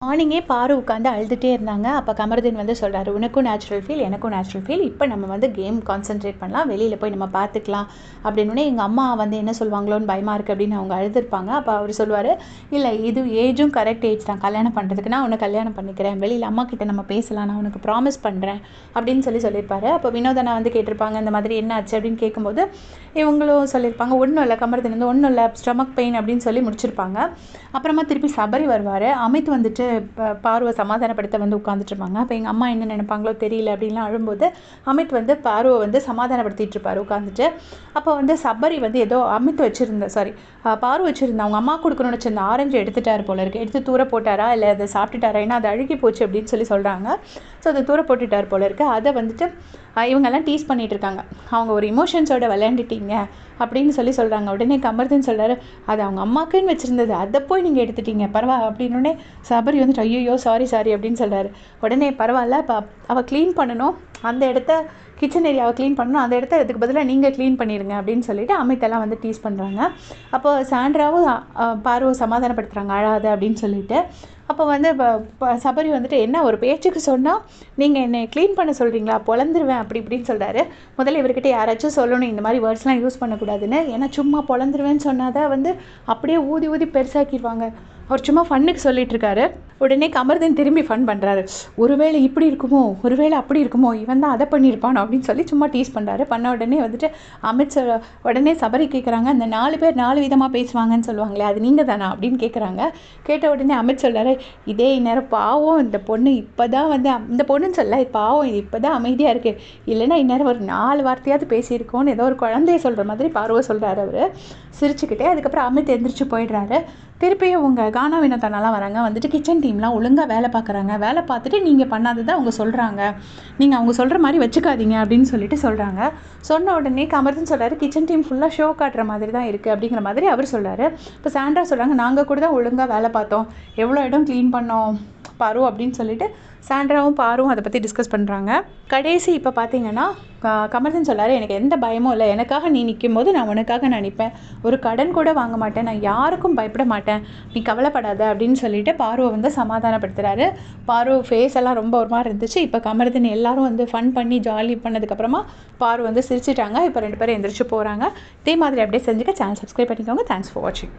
மார்னிங்கே பாரு உட்காந்து அழுதுகிட்டே இருந்தாங்க. அப்போ கமருதீன் வந்து சொல்கிறாரு, உனக்கும் நேச்சுரல் ஃபீல், எனக்கும் நேச்சுரல் ஃபீல். இப்போ நம்ம வந்து கேம் கான்சென்ட்ரேட் பண்ணலாம், வெளியில் போய் நம்ம பார்த்துக்கலாம் அப்படின்னோடனே எங்கள் அம்மா வந்து என்ன சொல்லுவாங்களோன்னு பயமாக இருக்குது அப்படின்னு அவங்க அழுதுருப்பாங்க. அப்போ அவர் சொல்லுவார், இல்லை இது ஏஜும் கரெக்ட் ஏஜ் தான் கல்யாணம் பண்ணுறதுக்கு, நான் உன்னை கல்யாணம் பண்ணிக்கிறேன், வெளியில் அம்மா கிட்ட நம்ம பேசலாம், நான் உனக்கு ப்ராமிஸ் பண்ணுறேன் அப்படின்னு சொல்லியிருப்பாரு. அப்போ வினோதனா வந்து கேட்டிருப்பாங்க, இந்த மாதிரி என்ன ஆச்சு அப்படின்னு கேட்கும்போது இவங்களும் சொல்லியிருப்பாங்க, ஒன்றும் இல்லை கமருதீன் வந்து ஒன்றும் இல்லை, ஸ்டொமக் பெயின் அப்படின்னு சொல்லி முடிச்சிருப்பாங்க. அப்புறமா திருப்பி சபரி வருவார். அமித் வந்துட்டு பார்வை சமாதானப்படுத்த வந்து உட்காந்துட்ருப்பாங்க. அப்போ எங்கள் அம்மா என்ன நினைப்பாங்களோ தெரியல அப்படின்லாம் அழும்போது அமித் வந்து பார்வை வந்து சமாதானப்படுத்திட்டு இருப்பார் உட்காந்துட்டு. அப்போ வந்து சபரி வந்து ஏதோ அமித் பார்வை வச்சுருந்தா அவங்க அம்மா கொடுக்கணும்னு வச்சிருந்த ஆரஞ்சு எடுத்துட்டார் போல இருக்குது, எடுத்து தூர போட்டாரா இல்லை அதை சாப்பிட்டுட்டாரா, ஏன்னா அது அழுகி போச்சு அப்படின்னு சொல்கிறாங்க. ஸோ அதை தூர போட்டுட்டார் போல இருக்குது. அதை வந்துட்டு இவங்கெல்லாம் டீஸ் பண்ணிகிட்டு இருக்காங்க, அவங்க ஒரு இமோஷன்ஸோட விளையாண்டுட்டீங்க அப்படின்னு சொல்கிறாங்க. உடனே கமருதீன் சொல்கிறாரு, அது அவங்க அம்மாக்குன்னு வச்சுருந்தது, அதை போய் நீங்கள் எடுத்துட்டீங்க பரவாயில்ல அப்படின்னோடனே சபரி வந்துட்டு ஐயோ சாரி அப்படின்னு சொல்கிறாரு. உடனே பரவாயில்ல, இப்போ அவள் க்ளீன் பண்ணணும், அந்த இடத்த கிச்சன் ஏரியாவை க்ளீன் பண்ணணும், அந்த இடத்த அதுக்கு பதிலாக நீங்கள் க்ளீன் பண்ணிடுங்க அப்படின்னு சொல்லிட்டு அமித்தெல்லாம் வந்து டீஸ் பண்ணுறாங்க. அப்போ சாண்ட்ராவும் பார்வை சமாதானப்படுத்துகிறாங்க அழாத அப்படின்னு சொல்லிட்டு. அப்போ வந்து சபரி வந்துட்டு என்ன ஒரு பேச்சுக்கு சொன்னால் நீங்கள் என்னை க்ளீன் பண்ண சொல்கிறீங்களா, பொழந்துருவேன் அப்படி இப்படின்னு சொல்கிறாரு. முதல்ல இவர்கிட்ட யாராச்சும் சொல்லணும் இந்த மாதிரி வேர்ட்ஸ்லாம் யூஸ் பண்ணக்கூடாதுன்னு, ஏன்னா சும்மா பொழந்துருவேன்னு சொன்னால் தான் வந்து அப்படியே ஊதி பெருசாக்கிடுவாங்க. அவர் சும்மா ஃபன்னுக்கு சொல்லிகிட்ருக்காரு. உடனே கமருதீன் திரும்பி ஃபன் பண்ணுறாரு, ஒருவேளை இப்படி இருக்குமோ, ஒருவேளை அப்படி இருக்குமோ, இவன் தான் அதை பண்ணியிருப்பானோ அப்படின்னு சொல்லி சும்மா டீஸ் பண்ணுறாரு. பண்ண உடனே வந்துட்டு அமித் உடனே சபரி கேட்குறாங்க, அந்த 4 பேர் 4 விதமாக பேசுவாங்கன்னு சொல்லுவாங்களே, அது நீங்கள் தானா அப்படின்னு கேட்குறாங்க. கேட்ட உடனே அமித் சொல்கிறாரு, இதே இந்நேரம் பாவம் இந்த பொண்ணு இப்போ தான் வந்து இந்த பொண்ணுன்னு சொல்ல பாவம் இது இப்போ தான் அமைதியாக இருக்குது, இல்லைன்னா இந்நேரம் ஒரு 4 வார்த்தையாவது பேசியிருக்கோன்னு ஏதோ ஒரு குழந்தைய சொல்கிற மாதிரி பார்வை சொல்கிறாரு அவர் சிரிச்சுக்கிட்டே. அதுக்கப்புறம் அமித் எந்திரிச்சு போயிடுறாரு. திருப்பியும் அவங்க கானா வினோதனாலாம் வராங்க. வந்துட்டு கிச்சன் டீம்லாம் ஒழுங்காக வேலை பார்க்குறாங்க, வேலை பார்த்துட்டு நீங்கள் பண்ணாததை அவங்க சொல்கிறாங்க, நீங்கள் அவங்க சொல்கிற மாதிரி வச்சுக்காதீங்க அப்படின்னு சொல்கிறாங்க. சொன்ன உடனே கமருதீன் சொல்கிறாரு, கிச்சன் டீம் ஃபுல்லாக ஷோ காட்டுற மாதிரி தான் இருக்குது அப்படிங்கிற மாதிரி அவர் சொல்கிறாரு. இப்போ சாண்ட்ரா சொல்கிறாங்க, நாங்கள் கூட தான் ஒழுங்காக வேலை பார்த்தோம், எவ்வளோ இடம் க்ளீன் பண்ணோம் பாரு அப்படின்னு சொல்லிட்டு சாண்ட்ராவும் பாரும் அதை பற்றி டிஸ்கஸ் பண்ணுறாங்க. கடைசி இப்போ பார்த்தீங்கன்னா கமருதீன் சொல்கிறாரு, எனக்கு எந்த பயமும் இல்லை, எனக்காக நீ நிற்கும் போது நான் உனக்காக நான் நிற்பேன், ஒரு கடன் கூட வாங்க மாட்டேன், நான் யாருக்கும் பயப்பட மாட்டேன், நீ கவலைப்படாத அப்படின்னு சொல்லிட்டு பார்வை வந்து சமாதானப்படுத்துகிறாரு. பார்வை ஃபேஸ் எல்லாம் ரொம்ப ஒரு மாதிரி இருந்துச்சு. இப்போ கமருதீன் எல்லாரும் வந்து ஃபன் பண்ணி ஜாலி பண்ணதுக்கப்புறமா பார்வை வந்து சிரிச்சிட்டாங்க. இப்போ 2 பேரும் எந்திரிச்சு போகிறாங்க. இதே மாதிரி அப்படியே செஞ்சுக்க சேனல் சப்ஸ்கிரைப் பண்ணிக்கோங்க. தேங்க்ஸ் ஃபார் வாட்சிங்.